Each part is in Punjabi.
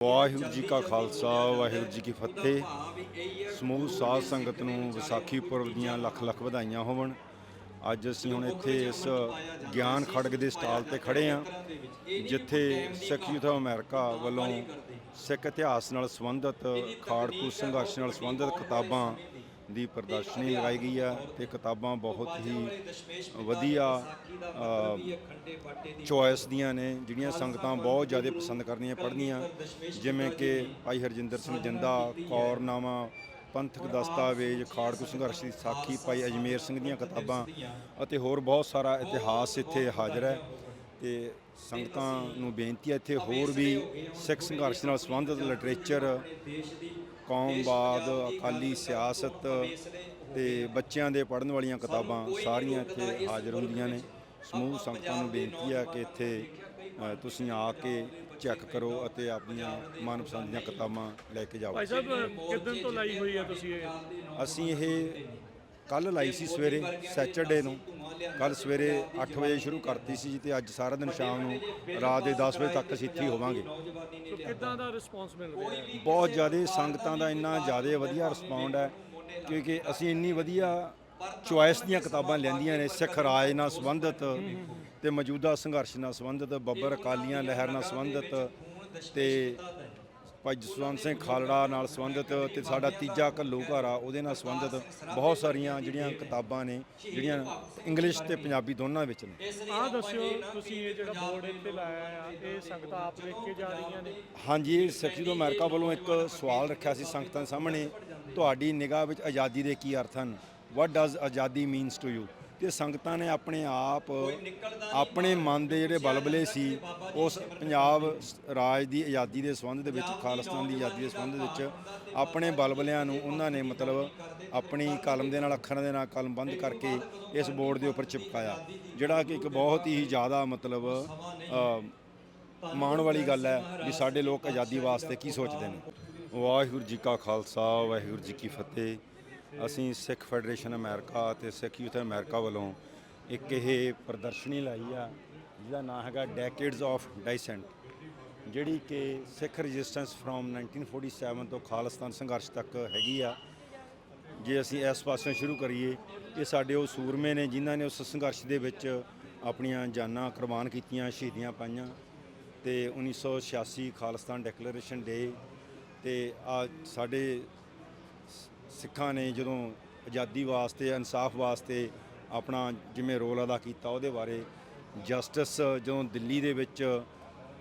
ਵਾਹਿਗੁਰੂ ਜੀ ਕਾ ਖਾਲਸਾ ਵਾਹਿਗੁਰੂ ਜੀ ਕੀ ਫਤਿਹ। ਸਮੂਹ ਸਾਧ ਸੰਗਤ ਨੂੰ ਵਿਸਾਖੀ ਪੁਰਬ ਦੀਆਂ ਲੱਖ ਲੱਖ ਵਧਾਈਆਂ ਹੋਵਣ। ਅੱਜ ਅਸੀਂ ਹੁਣ ਇੱਥੇ ਇਸ ਗਿਆਨ ਖੜਗ ਦੇ ਸਟਾਲ ਤੇ ਖੜੇ ਹਾਂ, ਜਿੱਥੇ ਸਿੱਖ ਯੂਥ ਆਫ ਅਮਰੀਕਾ ਵੱਲੋਂ ਸਿੱਖ ਇਤਿਹਾਸ ਨਾਲ ਸੰਬੰਧਿਤ ਖਾੜਕੂ ਸੰਘਰਸ਼ ਨਾਲ ਸੰਬੰਧਿਤ ਕਿਤਾਬਾਂ ਦੀ ਪ੍ਰਦਰਸ਼ਨੀ ਲਗਾਈ ਗਈ ਹੈ ਤੇ ਕਿਤਾਬਾਂ ਬਹੁਤ ਹੀ ਵਧੀਆ ਚੋਇਸ ਦੀਆਂ ਨੇ, ਜਿਹੜੀਆਂ ਸੰਗਤਾਂ ਬਹੁਤ ਜ਼ਿਆਦਾ ਪਸੰਦ ਕਰਦੀਆਂ ਪੜ੍ਹਨੀਆਂ, ਜਿਵੇਂ ਕਿ ਭਾਈ ਹਰਜਿੰਦਰ ਸਿੰਘ ਜਿੰਦਾ, ਕੌਰਨਾਮਾ, ਪੰਥਕ ਦਸਤਾਵੇਜ਼, ਖਾੜਕੂ ਸੰਘਰਸ਼ ਦੀ ਸਾਖੀ, ਭਾਈ ਅਜਮੇਰ ਸਿੰਘ ਦੀਆਂ ਕਿਤਾਬਾਂ ਅਤੇ ਹੋਰ ਬਹੁਤ ਸਾਰਾ ਇਤਿਹਾਸ ਇੱਥੇ ਹਾਜ਼ਰ ਹੈ। ਤੇ ਸੰਗਤਾਂ ਨੂੰ ਬੇਨਤੀ ਹੈ ਇੱਥੇ ਹੋਰ ਵੀ ਸਿੱਖ ਸੰਘਰਸ਼ ਨਾਲ ਸੰਬੰਧਿਤ ਲਿਟਰੇਚਰ, ਕੌਮਵਾਦ, ਅਕਾਲੀ ਸਿਆਸਤ ਤੇ ਬੱਚਿਆਂ ਦੇ ਪੜ੍ਹਨ ਵਾਲੀਆਂ ਕਿਤਾਬਾਂ ਸਾਰੀਆਂ ਇੱਥੇ ਹਾਜ਼ਰ ਹੁੰਦੀਆਂ ਨੇ। ਸਮੂਹ ਸੰਗਤਾਂ ਨੂੰ ਬੇਨਤੀ ਹੈ ਕਿ ਇੱਥੇ ਤੁਸੀਂ ਆ ਕੇ ਚੈੱਕ ਕਰੋ ਅਤੇ ਆਪਣੀਆਂ ਮਨਪਸੰਦ ਦੀਆਂ ਕਿਤਾਬਾਂ ਲੈ ਕੇ ਜਾਓ। ਭਾਈ ਸਾਹਿਬ ਕਿੱਦਣ ਤੋਂ ਲਾਈ ਹੋਈ ਆ ਤੁਸੀਂ ਇਹ? ਅਸੀਂ ਇਹ ਕੱਲ੍ਹ ਲਾਈ ਸੀ ਸਵੇਰੇ, ਸੈਚਰਡੇ ਨੂੰ। ਕੱਲ੍ਹ ਸਵੇਰੇ 8 ਵਜੇ ਸ਼ੁਰੂ ਕਰਤੀ ਸੀ ਤੇ ਅੱਜ ਸਾਰਾ ਦਿਨ ਸ਼ਾਮ ਨੂੰ ਰਾਤ ਦੇ 10 ਵਜੇ ਤੱਕ ਅਸੀਂ ਇੱਥੇ ਹੀ ਹੋਵਾਂਗੇ। ਕਿੱਦਾਂ ਦਾ ਰਿਸਪੌਂਸ ਮਿਲ ਰਿਹਾ? ਬਹੁਤ ਜ਼ਿਆਦਾ ਸੰਗਤਾਂ ਦਾ ਇੰਨਾ ਜ਼ਿਆਦਾ ਵਧੀਆ ਰਿਸਪੌਂਡ ਹੈ, ਕਿਉਂਕਿ ਅਸੀਂ ਇੰਨੀ ਵਧੀਆ ਚੁਆਇਸ ਦੀਆਂ ਕਿਤਾਬਾਂ ਲੈਂਦੀਆਂ ਨੇ, ਸਿੱਖ ਰਾਜ ਨਾਲ ਸੰਬੰਧਿਤ ਤੇ ਮੌਜੂਦਾ ਸੰਘਰਸ਼ ਨਾਲ ਸੰਬੰਧਿਤ, ਬੱਬਰ ਅਕਾਲੀਆਂ ਲਹਿਰ ਨਾਲ ਸੰਬੰਧਿਤ ਤੇ ਭਾਈ ਜਸਵੰਤ ਸਿੰਘ ਖਾਲੜਾ ਨਾਲ ਸੰਬੰਧਿਤ ਤੇ ਸਾਡਾ ਤੀਜਾ ਘੱਲੂਘਾਰਾ ਉਹਦੇ ਨਾਲ ਸੰਬੰਧਿਤ ਬਹੁਤ ਸਾਰੀਆਂ ਜਿਹੜੀਆਂ ਕਿਤਾਬਾਂ ਨੇ, ਜਿਹੜੀਆਂ ਇੰਗਲਿਸ਼ ਤੇ ਪੰਜਾਬੀ ਦੋਨਾਂ ਵਿੱਚ ਨੇ। ਆਹ ਦੱਸਿਓ, ਤੁਸੀਂ ਇਹ ਜਿਹੜਾ ਬੋਰਡ ਇੱਥੇ ਲਾਇਆ ਆ, ਇਹ ਸੰਗਤਾਂ ਆਪ ਲਿਖ ਕੇ ਜਾ ਰਹੀਆਂ ਨੇ? ਹਾਂਜੀ, ਇਹ ਸਿੱਖ ਯੂਥ ਅਮਰੀਕਾ ਵੱਲੋਂ ਇੱਕ ਸਵਾਲ ਰੱਖਿਆ ਸੀ ਸੰਗਤਾਂ ਸਾਹਮਣੇ, ਤੁਹਾਡੀ ਨਿਗਾਹ ਵਿੱਚ ਆਜ਼ਾਦੀ ਦੇ ਕੀ ਅਰਥ ਹਨ? ਵਾਟ ਡਜ਼ ਆਜ਼ਾਦੀ ਮੀਨਸ ਟੂ ਯੂ? ਤੇ ਸੰਗਤਾਂ ਨੇ ਆਪਣੇ ਆਪ ਆਪਣੇ ਮਨ ਦੇ ਜਿਹੜੇ ਬਲਬਲੇ ਸੀ ਉਸ ਪੰਜਾਬ ਰਾਜ ਦੀ ਆਜ਼ਾਦੀ ਦੇ ਸੰਬੰਧ ਦੇ ਵਿੱਚ, ਖਾਲਿਸਤਾਨ ਦੀ ਆਜ਼ਾਦੀ ਦੇ ਸੰਬੰਧ ਵਿੱਚ ਆਪਣੇ ਬਲਬਲਿਆਂ ਨੂੰ ਉਹਨਾਂ ਨੇ ਮਤਲਬ ਆਪਣੀ ਕਲਮ ਦੇ ਨਾਲ, ਅੱਖਰਾਂ ਦੇ ਨਾਲ ਕਲਮਬੰਦ ਕਰਕੇ ਇਸ ਬੋਰਡ ਦੇ ਉੱਪਰ ਚਿਪਕਾਇਆ, ਜਿਹੜਾ ਕਿ ਇੱਕ ਬਹੁਤ ਹੀ ਜ਼ਿਆਦਾ ਮਤਲਬ ਮਾਣ ਵਾਲੀ ਗੱਲ ਹੈ ਵੀ ਸਾਡੇ ਲੋਕ ਆਜ਼ਾਦੀ ਵਾਸਤੇ ਕੀ ਸੋਚਦੇ ਨੇ। ਵਾਹਿਗੁਰੂ ਜੀ ਕਾ ਖਾਲਸਾ ਵਾਹਿਗੁਰੂ ਜੀ ਕੀ ਫਤਿਹ। ਅਸੀਂ ਸਿੱਖ ਫੈਡਰੇਸ਼ਨ ਅਮਰੀਕਾ ਅਤੇ ਸਿੱਖ ਯੂਥ ਅਮਰੀਕਾ ਵੱਲੋਂ ਇੱਕ ਇਹ ਪ੍ਰਦਰਸ਼ਨੀ ਲਾਈ ਆ, ਜਿਹਦਾ ਨਾਮ ਹੈਗਾ ਡੈਕੇਡਸ ਆਫ ਡਾਈਸੈਂਟ, ਜਿਹੜੀ ਕਿ ਸਿੱਖ ਰੈਜ਼ਿਸਟੈਂਸ ਫਰੋਮ 1947 ਤੋਂ ਖਾਲਿਸਤਾਨ ਸੰਘਰਸ਼ ਤੱਕ ਹੈਗੀ ਆ। ਜੇ ਅਸੀਂ ਇਸ ਪਾਸਿਓਂ ਸ਼ੁਰੂ ਕਰੀਏ, ਇਹ ਸਾਡੇ ਉਹ ਸੂਰਮੇ ਨੇ ਜਿਨ੍ਹਾਂ ਨੇ ਉਸ ਸੰਘਰਸ਼ ਦੇ ਵਿੱਚ ਆਪਣੀਆਂ ਜਾਨਾਂ ਕੁਰਬਾਨ ਕੀਤੀਆਂ, ਸ਼ਹੀਦੀਆਂ ਪਾਈਆਂ। ਤੇ 1986 ਖਾਲਿਸਤਾਨ ਡਿਕਲੇਰੇਸ਼ਨ ਡੇ ਤੇ ਆ ਸਾਡੇ ਸਿੱਖਾਂ ਨੇ ਜਦੋਂ ਆਜ਼ਾਦੀ ਵਾਸਤੇ, ਇਨਸਾਫ ਵਾਸਤੇ ਆਪਣਾ ਜਿਵੇਂ ਰੋਲ ਅਦਾ ਕੀਤਾ, ਉਹਦੇ ਬਾਰੇ ਜਸਟਿਸ ਜਦੋਂ ਦਿੱਲੀ ਦੇ ਵਿੱਚ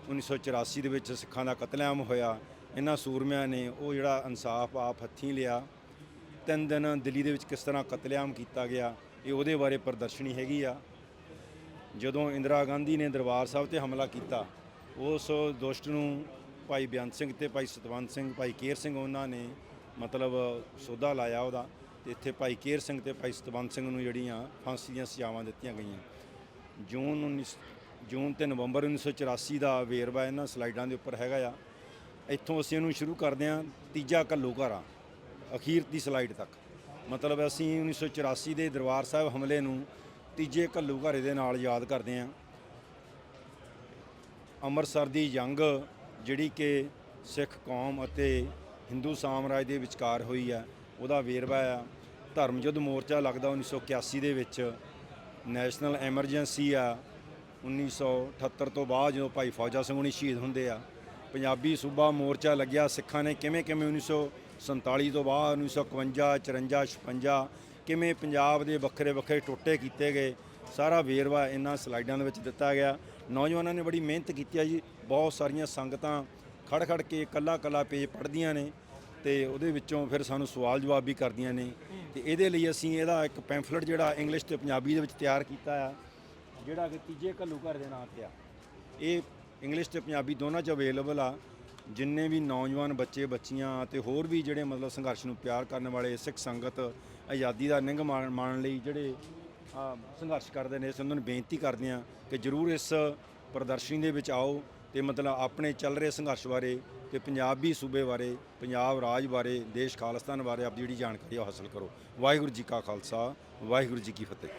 1984 ਦੇ ਵਿੱਚ ਸਿੱਖਾਂ ਦਾ ਕਤਲੇਆਮ ਹੋਇਆ, ਇਹਨਾਂ ਸੂਰਮਿਆਂ ਨੇ ਉਹ ਜਿਹੜਾ ਇਨਸਾਫ ਆਪ ਹੱਥੀਂ ਲਿਆ। 3 ਦਿਨ ਦਿੱਲੀ ਦੇ ਵਿੱਚ ਕਿਸ ਤਰ੍ਹਾਂ ਕਤਲੇਆਮ ਕੀਤਾ ਗਿਆ, ਇਹ ਉਹਦੇ ਬਾਰੇ ਪ੍ਰਦਰਸ਼ਨੀ ਹੈਗੀ ਆ। ਜਦੋਂ ਇੰਦਰਾ ਗਾਂਧੀ ਨੇ ਦਰਬਾਰ ਸਾਹਿਬ 'ਤੇ ਹਮਲਾ ਕੀਤਾ, ਉਸ ਦੁਸ਼ਟ ਨੂੰ ਭਾਈ ਬੇਅੰਤ ਸਿੰਘ ਤੇ ਭਾਈ ਸਤਵੰਤ ਸਿੰਘ, ਭਾਈ ਕੇਰ ਸਿੰਘ, ਉਹਨਾਂ ਨੇ ਮਤਲਬ ਸੋਧਾ ਲਾਇਆ ਉਹਦਾ, ਤੇ ਇੱਥੇ ਭਾਈ ਕੇਰ ਸਿੰਘ ਤੇ ਭਾਈ ਸਤਵੰਤ ਸਿੰਘ ਨੂੰ ਜਿਹੜੀਆਂ ਫਾਂਸੀ ਦੀਆਂ ਸਜ਼ਾਵਾਂ ਦਿੱਤੀਆਂ ਗਈਆਂ। ਜੂਨ ਤੇ ਨਵੰਬਰ 1984 ਦਾ ਵੇਰਵਾ ਇਹਨਾਂ ਸਲਾਈਡਾਂ ਦੇ ਉੱਪਰ ਹੈਗਾ ਆ। ਇੱਥੋਂ ਅਸੀਂ ਇਹਨੂੰ ਸ਼ੁਰੂ ਕਰਦੇ ਹਾਂ ਤੀਜਾ ਘੱਲੂਘਾਰਾ, ਅਖੀਰ ਦੀ ਸਲਾਈਡ ਤੱਕ। ਮਤਲਬ ਅਸੀਂ 1984 ਦੇ ਦਰਬਾਰ ਸਾਹਿਬ ਹਮਲੇ ਨੂੰ ਤੀਜੇ ਘੱਲੂਘਾਰੇ ਦੇ ਨਾਲ ਯਾਦ ਕਰਦੇ ਹਾਂ। ਅੰਮ੍ਰਿਤਸਰ ਦੀ ਜੰਗ ਜਿਹੜੀ ਕਿ ਸਿੱਖ ਕੌਮ ਅਤੇ ਹਿੰਦੂ ਸਾਮਰਾਜ ਦੇ ਵਿਚਕਾਰ ਹੋਈ ਹੈ, ਉਹਦਾ ਵੇਰਵਾ ਆ। ਧਰਮ ਯੁੱਧ ਮੋਰਚਾ ਲੱਗਦਾ 1981 ਦੇ ਵਿੱਚ। ਨੈਸ਼ਨਲ ਐਮਰਜੈਂਸੀ ਆ 1978 ਤੋਂ ਬਾਅਦ, ਜਦੋਂ ਭਾਈ ਫੌਜਾ ਸਿੰਘ ਹੁਣੀ ਸ਼ਹੀਦ ਹੁੰਦੇ ਆ। ਪੰਜਾਬੀ ਸੂਬਾ ਮੋਰਚਾ ਲੱਗਿਆ, ਸਿੱਖਾਂ ਨੇ ਕਿਵੇਂ 1947 ਤੋਂ ਬਾਅਦ 1951, 54, 56 ਕਿਵੇਂ ਪੰਜਾਬ ਦੇ ਵੱਖਰੇ ਵੱਖਰੇ ਟੋਟੇ ਕੀਤੇ ਗਏ, ਸਾਰਾ ਵੇਰਵਾ ਇਹਨਾਂ ਸਲਾਈਡਾਂ ਦੇ ਵਿੱਚ ਦਿੱਤਾ ਗਿਆ। ਨੌਜਵਾਨਾਂ ਨੇ ਬੜੀ ਮਿਹਨਤ ਕੀਤੀ ਆ ਜੀ। ਬਹੁਤ ਸਾਰੀਆਂ ਸੰਗਤਾਂ ਖੜ੍ਹ ਖੜ੍ਹ ਕੇ ਇਕੱਲਾ ਇਕੱਲਾ ਪੇਜ ਪੜ੍ਹਦੀਆਂ ਨੇ ਤੇ ਉਹਦੇ ਵਿੱਚੋਂ ਫਿਰ ਸਾਨੂੰ ਸਵਾਲ ਜਵਾਬ ਵੀ ਕਰਦੀਆਂ ਨੇ। ਤੇ ਇਹਦੇ ਲਈ ਅਸੀਂ ਇਹਦਾ ਇੱਕ ਪੈਂਫਲੇਟ ਜਿਹੜਾ ਇੰਗਲਿਸ਼ ਤੇ ਪੰਜਾਬੀ ਦੇ ਵਿੱਚ ਤਿਆਰ ਕੀਤਾ ਆ, ਜਿਹੜਾ ਕਿ ਤੀਜੇ ਘੱਲੂਘਾਰੇ ਦੇ ਨਾਂ 'ਤੇ ਆ। ਇਹ ਇੰਗਲਿਸ਼ ਤੇ ਪੰਜਾਬੀ ਦੋਨਾਂ 'ਚ ਅਵੇਲੇਬਲ ਆ। ਜਿੰਨੇ ਵੀ ਨੌਜਵਾਨ ਬੱਚੇ ਬੱਚੀਆਂ ਅਤੇ ਹੋਰ ਵੀ ਜਿਹੜੇ ਮਤਲਬ ਸੰਘਰਸ਼ ਨੂੰ ਪਿਆਰ ਕਰਨ ਵਾਲੇ ਸਿੱਖ ਸੰਗਤ, ਆਜ਼ਾਦੀ ਦਾ ਨਿੰਘ ਮਾਣਨ ਲਈ ਜਿਹੜੇ ਸੰਘਰਸ਼ ਕਰਦੇ ਨੇ, ਅਸੀਂ ਉਹਨਾਂ ਨੂੰ ਬੇਨਤੀ ਕਰਦੇ ਹਾਂ ਕਿ ਜ਼ਰੂਰ ਇਸ ਪ੍ਰਦਰਸ਼ਨੀ ਦੇ ਵਿੱਚ ਆਓ ਤੇ ਮਤਲਬ ਆਪਣੇ ਚੱਲ ਰਹੇ ਸੰਘਰਸ਼ ਬਾਰੇ ਤੇ ਪੰਜਾਬੀ ਸੂਬੇ ਬਾਰੇ, ਪੰਜਾਬ ਰਾਜ ਬਾਰੇ, ਦੇਸ਼ ਖਾਲਿਸਤਾਨ ਬਾਰੇ ਆਪਣੀ ਜਿਹੜੀ ਜਾਣਕਾਰੀ ਉਹ ਹਾਸਲ ਕਰੋ। ਵਾਹਿਗੁਰੂ ਜੀ ਕਾ ਖਾਲਸਾ ਵਾਹਿਗੁਰੂ ਜੀ ਕੀ ਫਤਿਹ।